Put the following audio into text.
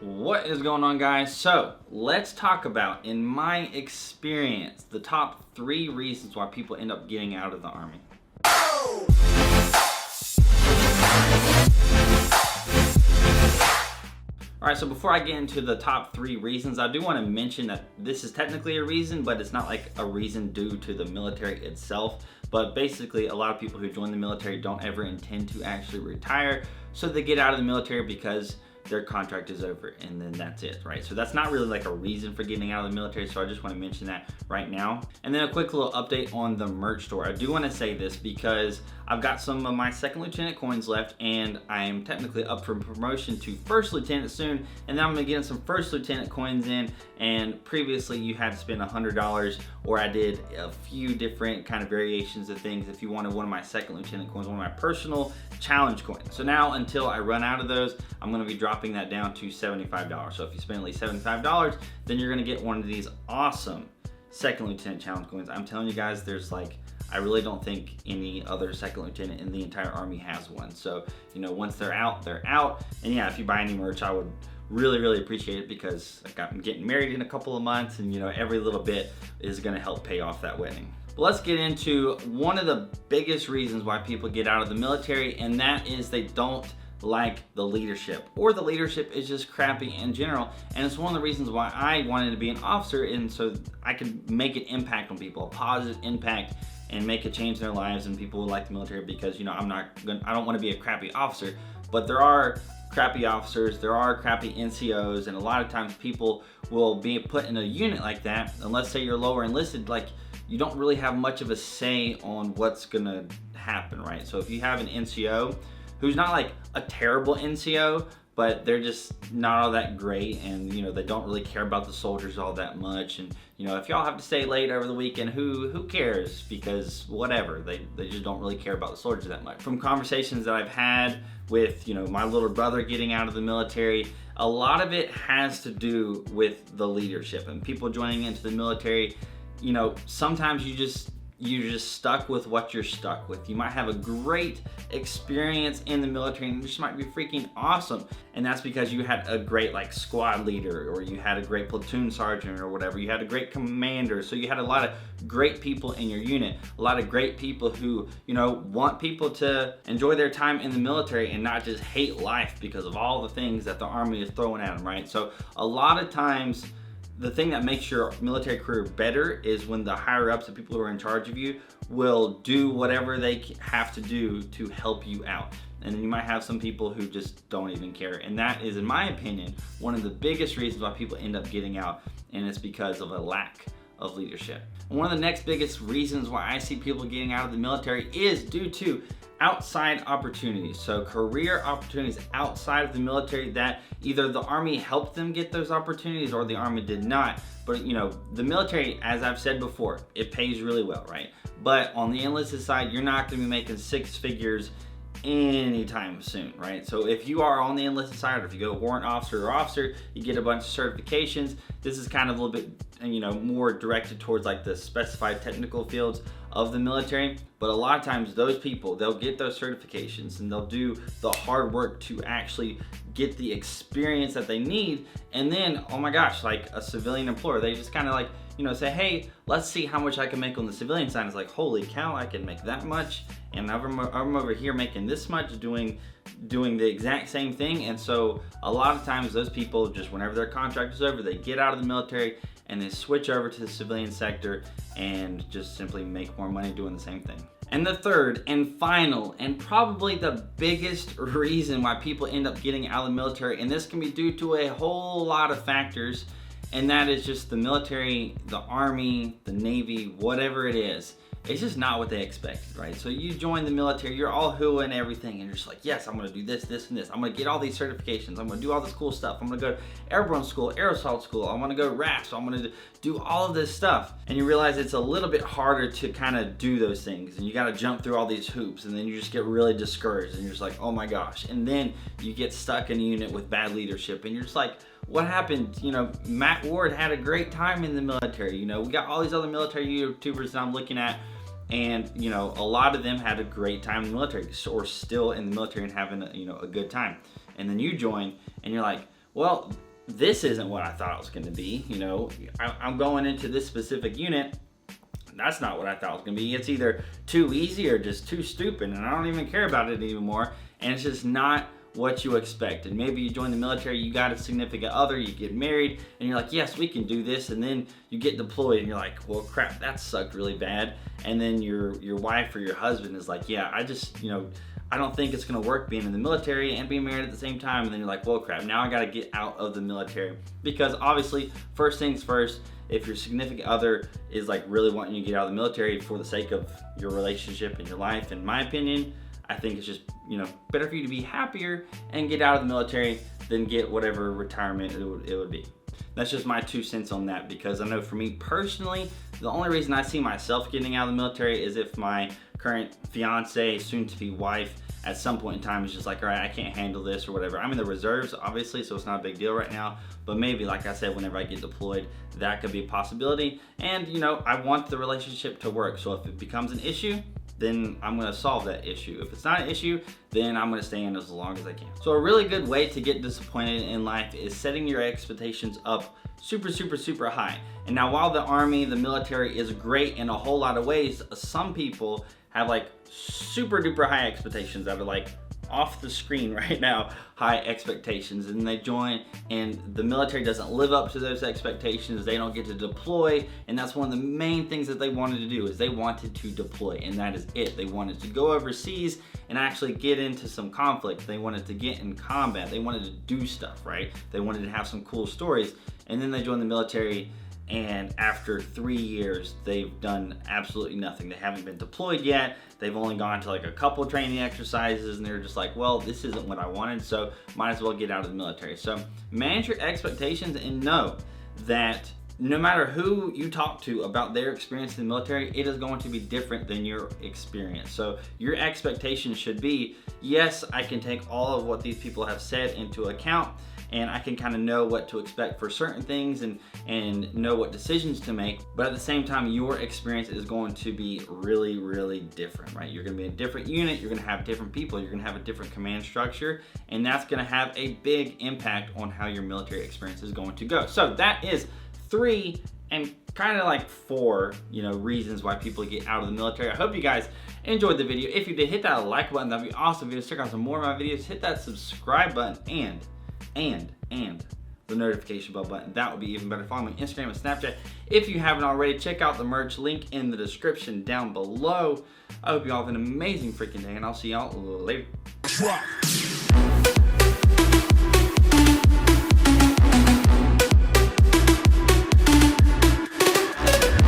What is going on, guys? So let's talk about, in my experience, the top 3 reasons why people end up getting out of the Army. Alright, so before I get into the top 3 reasons, I do want to mention that this is technically a reason, but it's not like a reason due to the military itself. But basically, a lot of people who join the military don't ever intend to actually retire, so they get out of the military because their contract is over and then that's it, right? So that's not really like a reason for getting out of the military, so I just want to mention that right now. And then a quick little update on the merch store. I do want to say this because I've got some of my second lieutenant coins left, and I am technically up for promotion to first lieutenant soon, and then I'm gonna get some first lieutenant coins in. And previously you had to spend $100, or I did a few different kind of variations of things if you wanted one of my second lieutenant coins, one of my personal challenge coins. So now, until I run out of those, I'm gonna be dropping that down to $75. So if you spend at least $75, then you're gonna get one of these awesome second lieutenant challenge coins. I'm telling you guys, there's like, I really don't think any other second lieutenant in the entire Army has one. So, you know, once they're out, they're out. And yeah, if you buy any merch, I would really appreciate it, because I'm getting married in a couple of months, and you know, every little bit is gonna help pay off that wedding. But let's get into one of the biggest reasons why people get out of the military, and that is they don't like the leadership, or the leadership is just crappy in general. And it's one of the reasons why I wanted to be an officer, and so I could make an impact on people, a positive impact, and make a change in their lives, and people would like the military, because you know, I don't want to be a crappy officer, but there are crappy officers, there are crappy NCOs, and a lot of times people will be put in a unit like that, and let's say you're lower enlisted, like you don't really have much of a say on what's gonna happen, right? So if you have an NCO who's not like a terrible NCO, but they're just not all that great, and you know, they don't really care about the soldiers all that much, and you know, if y'all have to stay late over the weekend, who cares? Because whatever, they just don't really care about the soldiers that much. From conversations that I've had with, you know, my little brother getting out of the military, a lot of it has to do with the leadership and people joining into the military. You know, sometimes you're just stuck with what you're stuck with. You might have a great experience in the military, and it just might be freaking awesome. And that's because you had a great like squad leader, or you had a great platoon sergeant or whatever. You had a great commander. So you had a lot of great people in your unit, a lot of great people who, you know, want people to enjoy their time in the military and not just hate life because of all the things that the Army is throwing at them, right? So a lot of times, the thing that makes your military career better is when the higher ups, the people who are in charge of you, will do whatever they have to do to help you out. And then you might have some people who just don't even care. And that is, in my opinion, one of the biggest reasons why people end up getting out, and it's because of a lack of leadership. And one of the next biggest reasons why I see people getting out of the military is due to outside opportunities. So career opportunities outside of the military that either the Army helped them get those opportunities or the Army did not. But you know, the military, as I've said before, it pays really well, right? But on the enlisted side, you're not gonna be making 6 figures anytime soon, right? So if you are on the enlisted side, or if you go warrant officer or officer, you get a bunch of certifications. This is kind of a little bit, you know, more directed towards like the specified technical fields of the military. But a lot of times those people, they'll get those certifications and they'll do the hard work to actually get the experience that they need. And then, oh my gosh, like a civilian employer, they just kind of like, you know, say, hey, let's see how much I can make on the civilian side. It's like, holy cow, I can make that much, and I'm over here making this much doing the exact same thing. And so a lot of times those people just, whenever their contract is over, they get out of the military and they switch over to the civilian sector and just simply make more money doing the same thing. And the third and final, and probably the biggest reason why people end up getting out of the military, and this can be due to a whole lot of factors, and that is just the military, the Army, the Navy, whatever it is, it's just not what they expected, right? So you join the military, you're all hooah and everything, and you're just like, yes, I'm gonna do this, this, and this. I'm gonna get all these certifications. I'm gonna do all this cool stuff. I'm gonna go to airborne school, air assault school. I'm gonna go RAF, I'm gonna do all of this stuff. And you realize it's a little bit harder to kind of do those things, and you gotta jump through all these hoops, and then you just get really discouraged, and you're just like, oh my gosh. And then you get stuck in a unit with bad leadership, and you're just like, what happened? You know, Matt Ward had a great time in the military. You know, we got all these other military YouTubers that I'm looking at, and you know, a lot of them had a great time in the military, or still in the military and having a good time. And then you join and you're like, well, this isn't what I thought it was going to be. You know, I'm going into this specific unit. That's not what I thought it was going to be. It's either too easy or just too stupid, and I don't even care about it anymore. And it's just not what you expected. Maybe you join the military, you got a significant other, you get married, and you're like, yes, we can do this. And then you get deployed, and you're like, well, crap, that sucked really bad. And then your wife or your husband is like, yeah, I don't think it's gonna work being in the military and being married at the same time. And then you're like, well, crap, now I gotta get out of the military. Because obviously, first things first, if your significant other is like really wanting you to get out of the military for the sake of your relationship and your life, in my opinion, I think it's just, better for you to be happier and get out of the military than get whatever retirement it would be. That's just my 2 cents on that, because I know for me personally, the only reason I see myself getting out of the military is if my current fiance, soon-to-be wife, at some point in time is just like, all right, I can't handle this or whatever. I'm in the reserves, obviously, so it's not a big deal right now. But maybe, like I said, whenever I get deployed, that could be a possibility. And, I want the relationship to work. So if it becomes an issue, then I'm gonna solve that issue. If it's not an issue, then I'm gonna stay in as long as I can. So a really good way to get disappointed in life is setting your expectations up super, super, super high. And now while the Army, the military is great in a whole lot of ways, some people have like super duper high expectations that are like off the screen right now, high expectations, and they join and the military doesn't live up to those expectations. They don't get to deploy, and that's one of the main things that they wanted to do, is they wanted to deploy, and that is it. They wanted to go overseas and actually get into some conflict. They wanted to get in combat. They wanted to do stuff, right? They wanted to have some cool stories, and then they joined the military, and after 3 years, they've done absolutely nothing. They haven't been deployed yet. They've only gone to like a couple training exercises, and they're just like, well, this isn't what I wanted, so might as well get out of the military. So manage your expectations and know that no matter who you talk to about their experience in the military, it is going to be different than your experience. So your expectations should be, yes, I can take all of what these people have said into account, and I can kind of know what to expect for certain things and know what decisions to make. But at the same time, your experience is going to be really, really different, right? You're gonna be in a different unit, you're gonna have different people, you're gonna have a different command structure, and that's gonna have a big impact on how your military experience is going to go. So that is 3 and kind of like 4, reasons why people get out of the military. I hope you guys enjoyed the video. If you did, hit that like button. That'd be awesome. If you check out some more of my videos, hit that subscribe button and the notification bell button. That would be even better. Follow me on Instagram and Snapchat if you haven't already. Check out the merch link in the description down below. I hope you all have an amazing freaking day, and I'll see y'all later.